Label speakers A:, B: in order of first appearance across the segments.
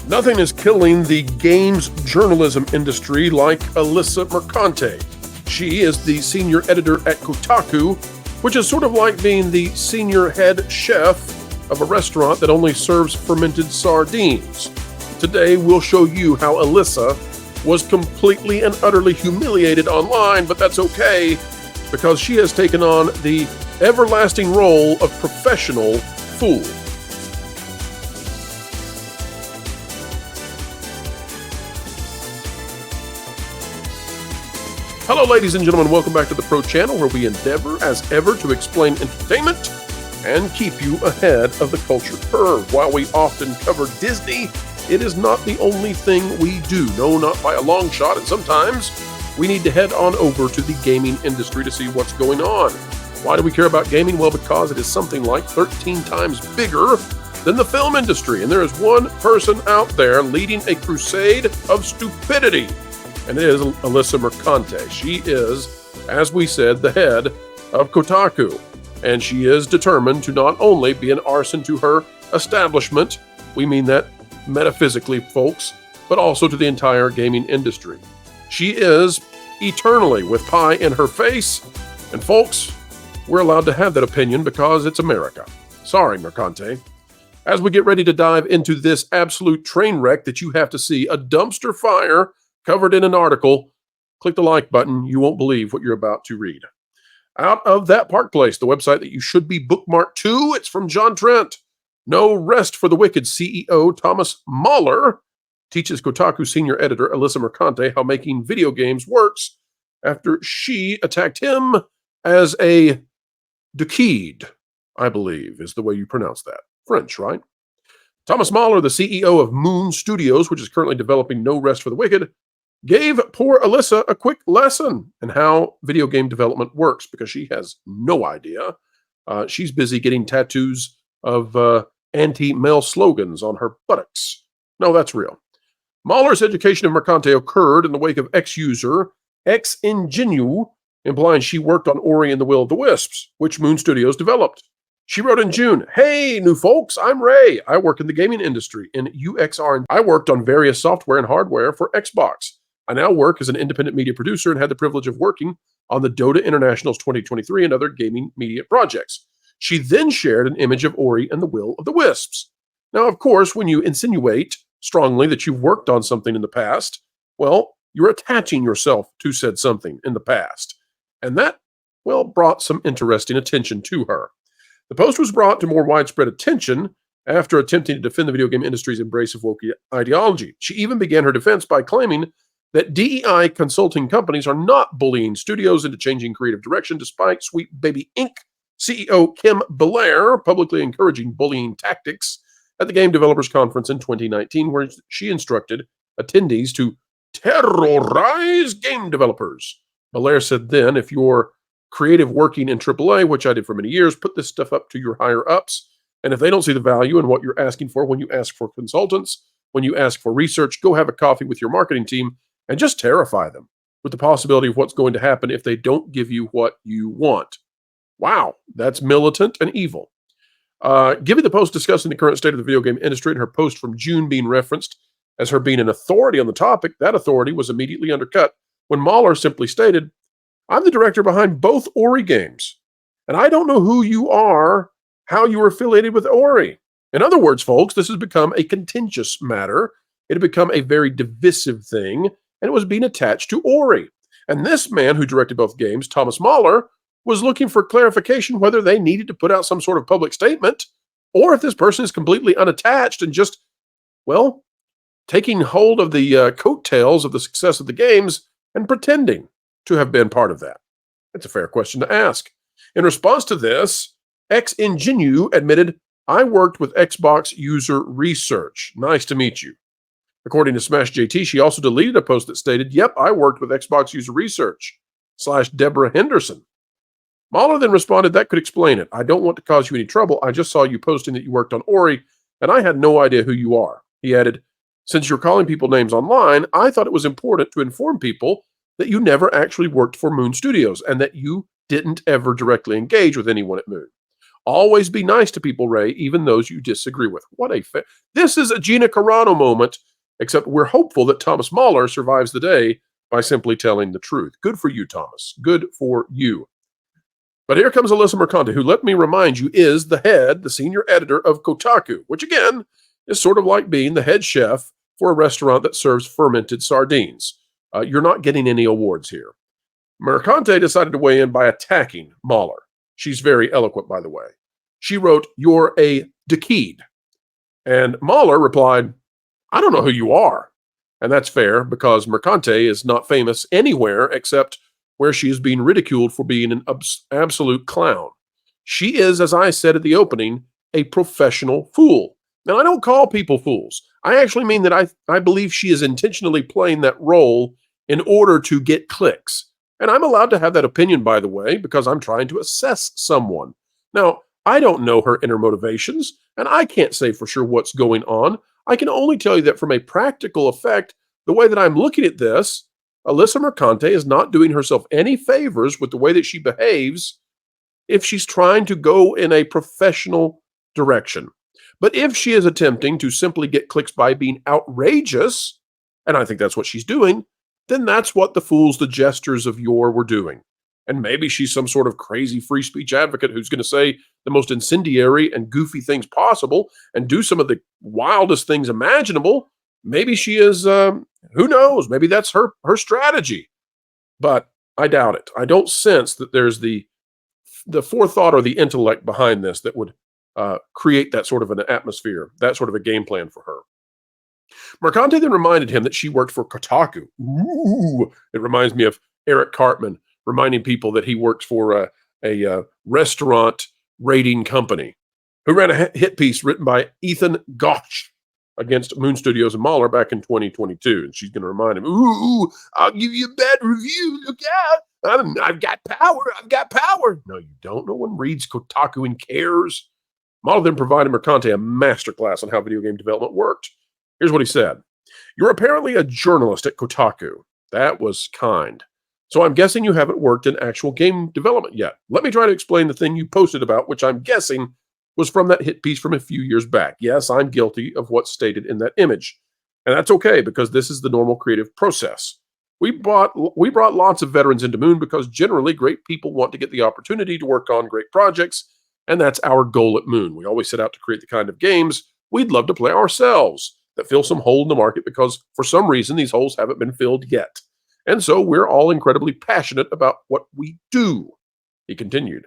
A: Nothing is killing the games journalism industry like Alyssa Mercante. She is the senior editor at Kotaku, which is sort of like being the senior head chef of a restaurant that only serves fermented sardines. Today, we'll show you how Alyssa was completely and utterly humiliated online, but that's okay, because she has taken on the everlasting role of professional fool. Hello, ladies and gentlemen. Welcome back to the Pro Channel, where we endeavor, as ever, to explain entertainment and keep you ahead of the culture curve. While we often cover Disney, it is not the only thing we do. No, not by a long shot. And sometimes we need to head on over to the gaming industry to see what's going on. Why do we care about gaming? Well, because it is something like 13 times bigger than the film industry. And there is one person out there leading a crusade of stupidity. And it is Alyssa Mercante. She is, as we said, the head of Kotaku. And she is determined to not only be an arson to her establishment, we mean that metaphysically, folks, but also to the entire gaming industry. She is eternally with pie in her face. And folks, we're allowed to have that opinion because it's America. Sorry, Mercante. As we get ready to dive into this absolute train wreck that you have to see, a dumpster fire covered in an article, click the like button. You won't believe what you're about to read. Out of That Park Place, the website that you should be bookmarked to, it's from John Trent. No rest for the wicked. CEO Thomas Mahler teaches Kotaku senior editor Alyssa Mercante how making video games works after she attacked him as a duquide, I believe is the way you pronounce that. French, right? Thomas Mahler, the CEO of Moon Studios, which is currently developing No Rest for the Wicked, gave poor Alyssa a quick lesson in how video game development works because she has no idea. She's busy getting tattoos of anti-male slogans on her buttocks. No, that's real. Mahler's education of Mercante occurred in the wake of ex-user Exingenu, implying she worked on Ori and the Will of the Wisps, which Moon Studios developed. She wrote in June, "Hey, new folks, I'm Ray. I work in the gaming industry in UXR. I worked on various software and hardware for Xbox. I now work as an independent media producer and had the privilege of working on the Dota Internationals 2023 and other gaming media projects." She then shared an image of Ori and the Will of the Wisps. Now, of course, when you insinuate strongly that you've worked on something in the past, well, you're attaching yourself to said something in the past. And that, well, brought some interesting attention to her. The post was brought to more widespread attention after attempting to defend the video game industry's embrace of woke ideology. She even began her defense by claiming that DEI consulting companies are not bullying studios into changing creative direction, despite Sweet Baby Inc. CEO Kim Belair publicly encouraging bullying tactics at the Game Developers Conference in 2019, where she instructed attendees to terrorize game developers. Belair said then, if you're creative working in AAA, which I did for many years, put this stuff up to your higher ups. And if they don't see the value in what you're asking for when you ask for consultants, when you ask for research, go have a coffee with your marketing team and just terrify them with the possibility of what's going to happen if they don't give you what you want. Wow, that's militant and evil. Given the post discussing the current state of the video game industry and her post from June being referenced as her being an authority on the topic, that authority was immediately undercut when Mahler simply stated, "I'm the director behind both Ori games, and I don't know who you are, how you are affiliated with Ori." In other words, folks, this has become a contentious matter. It had become a very divisive thing, and it was being attached to Ori. And this man who directed both games, Thomas Mahler, was looking for clarification whether they needed to put out some sort of public statement, or if this person is completely unattached and just, well, taking hold of the coattails of the success of the games and pretending to have been part of that. It's a fair question to ask. In response to this, Exingenu admitted, "I worked with Xbox user research. Nice to meet you." According to Smash JT, she also deleted a post that stated, "Yep, I worked with Xbox user research / Deborah Henderson." Mahler then responded, "That could explain it. I don't want to cause you any trouble. I just saw you posting that you worked on Ori, and I had no idea who you are." He added, "Since you're calling people names online, I thought it was important to inform people that you never actually worked for Moon Studios and that you didn't ever directly engage with anyone at Moon. Always be nice to people, Ray, even those you disagree with. What a this is a Gina Carano moment, except we're hopeful that Thomas Mahler survives the day by simply telling the truth. Good for you, Thomas. Good for you. But here comes Alyssa Mercante, who, let me remind you, is the senior editor of Kotaku, which again is sort of like being the head chef for a restaurant that serves fermented sardines. You're not getting any awards here. Mercante decided to weigh in by attacking Mahler. She's very eloquent, by the way. She wrote, "You're a decede." And Mahler replied, "I don't know who you are." And that's fair, because Mercante is not famous anywhere except where she is being ridiculed for being an absolute clown. She is, as I said at the opening, a professional fool. Now, I don't call people fools. I actually mean that I believe she is intentionally playing that role in order to get clicks. And I'm allowed to have that opinion, by the way, because I'm trying to assess someone. Now, I don't know her inner motivations, and I can't say for sure what's going on. I can only tell you that from a practical effect, the way that I'm looking at this, Alyssa Mercante is not doing herself any favors with the way that she behaves if she's trying to go in a professional direction. But if she is attempting to simply get clicks by being outrageous, and I think that's what she's doing, then that's what the fools, the jesters of yore were doing. And maybe she's some sort of crazy free speech advocate who's going to say the most incendiary and goofy things possible and do some of the wildest things imaginable. Maybe she is, who knows? Maybe that's her strategy. But I doubt it. I don't sense that there's the forethought or the intellect behind this that would create that sort of an atmosphere, that sort of a game plan for her. Mercante then reminded him that she worked for Kotaku. Ooh, it reminds me of Eric Cartman reminding people that he works for a restaurant rating company, who ran a hit piece written by Ethan Gotch against Moon Studios and Mahler back in 2022. And she's going to remind him, ooh, I'll give you a bad review. Look out. I've got power. I've got power. No, you don't. No one reads Kotaku and cares. Mahler then provided Mercante a masterclass on how video game development worked. Here's what he said. "You're apparently a journalist at Kotaku." That was kind. "So I'm guessing you haven't worked in actual game development yet. Let me try to explain the thing you posted about, which I'm guessing was from that hit piece from a few years back. Yes, I'm guilty of what's stated in that image. And that's okay, because this is the normal creative process. We brought lots of veterans into Moon because generally great people want to get the opportunity to work on great projects, and that's our goal at Moon. We always set out to create the kind of games we'd love to play ourselves that fill some hole in the market, because for some reason these holes haven't been filled yet. And so we're all incredibly passionate about what we do." He continued.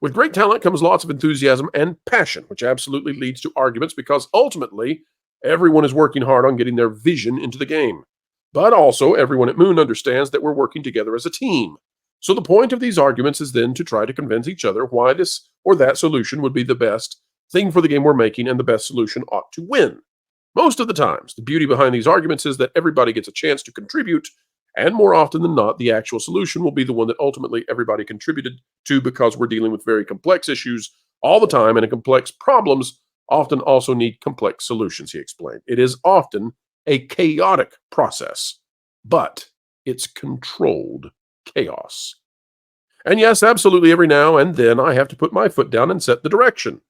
A: "With great talent comes lots of enthusiasm and passion, which absolutely leads to arguments, because ultimately everyone is working hard on getting their vision into the game. But also everyone at Moon understands that we're working together as a team. So the point of these arguments is then to try to convince each other why this or that solution would be the best thing for the game we're making, and the best solution ought to win. Most of the times, the beauty behind these arguments is that everybody gets a chance to contribute, and more often than not, the actual solution will be the one that ultimately everybody contributed to, because we're dealing with very complex issues all the time, and complex problems often also need complex solutions," he explained. "It is often a chaotic process, but it's controlled chaos. And yes, absolutely, every now and then I have to put my foot down and set the direction,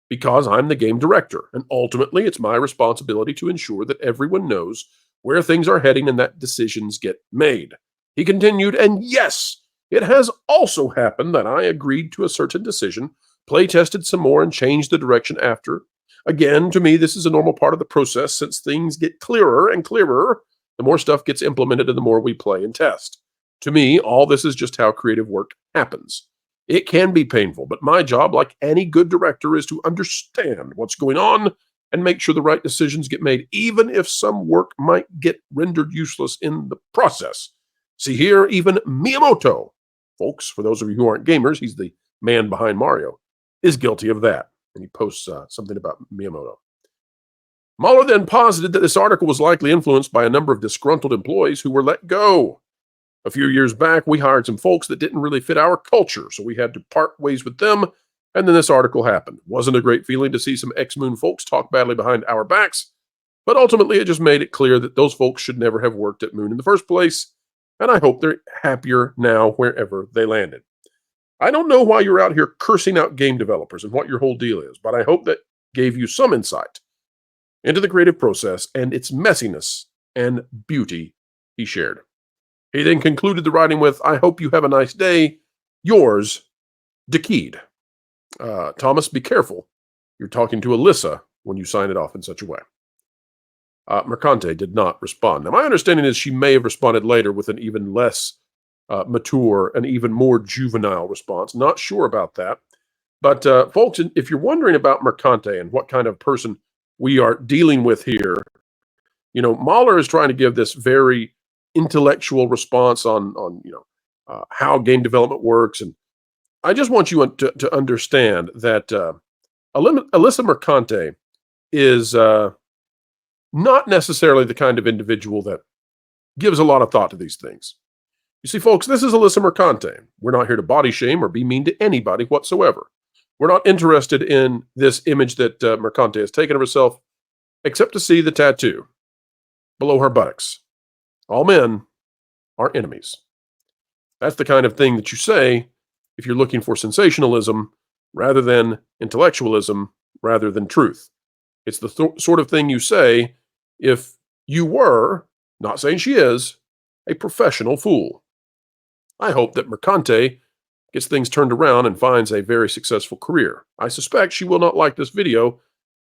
A: because I'm the game director, and ultimately it's my responsibility to ensure that everyone knows where things are heading and that decisions get made." He continued, "And yes, it has also happened that I agreed to a certain decision, play-tested some more, and changed the direction after. Again, to me, this is a normal part of the process, since things get clearer and clearer, the more stuff gets implemented and the more we play and test. To me, all this is just how creative work happens. It can be painful, but my job, like any good director, is to understand what's going on and make sure the right decisions get made, even if some work might get rendered useless in the process. See here, even Miyamoto," folks, for those of you who aren't gamers, he's the man behind Mario, "is guilty of that." And he posts something about Miyamoto. Mahler then posited that this article was likely influenced by a number of disgruntled employees who were let go. "A few years back, we hired some folks that didn't really fit our culture, so we had to part ways with them, and then this article happened. Wasn't a great feeling to see some ex-Moon folks talk badly behind our backs, but ultimately it just made it clear that those folks should never have worked at Moon in the first place, and I hope they're happier now wherever they landed." I don't know why you're out here cursing out game developers and what your whole deal is, but I hope that gave you some insight into the creative process and its messiness and beauty he shared. He then concluded the writing with, I hope you have a nice day. Yours, Dekeed. Thomas, be careful. You're talking to Alyssa when you sign it off in such a way. Mercante did not respond. Now, my understanding is she may have responded later with an even less mature and even more juvenile response. Not sure about that. But folks, if you're wondering about Mercante and what kind of person we are dealing with here, Mahler is trying to give this very intellectual response on how game development works. And I just want you to understand that Alyssa Mercante is not necessarily the kind of individual that gives a lot of thought to these things. You see, folks, this is Alyssa Mercante. We're not here to body shame or be mean to anybody whatsoever. We're not interested in this image that Mercante has taken of herself, except to see the tattoo below her buttocks. All men are enemies. That's the kind of thing that you say if you're looking for sensationalism rather than intellectualism, rather than truth. It's the sort of thing you say if you were, not saying she is, a professional fool. I hope that Mercante gets things turned around and finds a very successful career. I suspect she will not like this video,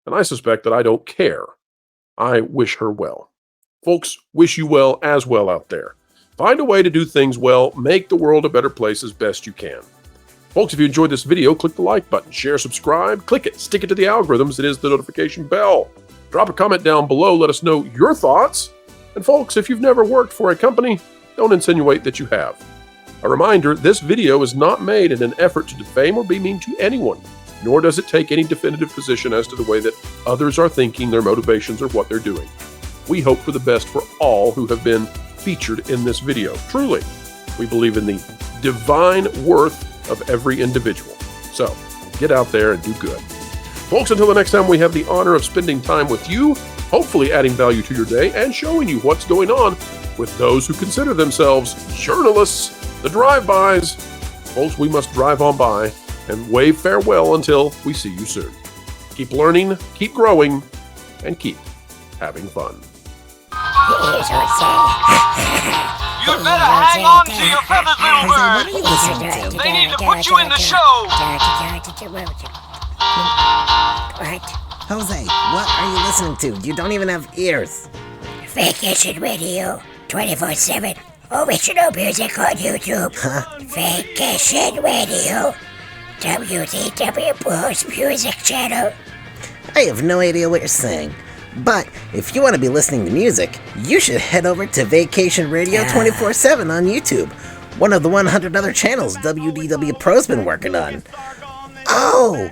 A: and I suspect that I don't care. I wish her well. Folks, wish you well as well out there. Find a way to do things well, make the world a better place as best you can. Folks, if you enjoyed this video, click the like button, share, subscribe, click it, stick it to the algorithms. It is the notification bell. Drop a comment down below, let us know your thoughts. And folks, if you've never worked for a company, don't insinuate that you have. A reminder, this video is not made in an effort to defame or be mean to anyone, nor does it take any definitive position as to the way that others are thinking, their motivations, or what they're doing. We hope for the best for all who have been featured in this video. Truly, we believe in the divine worth of every individual. So, get out there and do good. Folks, until the next time, we have the honor of spending time with you, hopefully adding value to your day and showing you what's going on with those who consider themselves journalists, the drive-bys. Folks, we must drive on by and wave farewell until we see you soon. Keep learning, keep growing, and keep having fun.
B: You'd better hang on to your feathers, little bird. They need to put you in the show.
C: What? Jose, what are you listening to? You don't even have ears.
D: Vacation Radio 24/7. Original music on YouTube. Vacation Radio. WDW Pro Music Channel.
C: I have no idea what you're saying. But if you want to be listening to music, you should head over to Vacation Radio 24/7 on YouTube. One of the 100 other channels WDW Pro's been working on. Oh,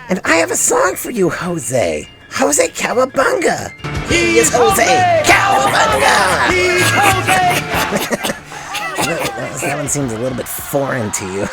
C: and I have a song for you, Jose. Jose Cowabunga. He is Jose Cowabunga. He's Jose. That one seems a little bit foreign to you.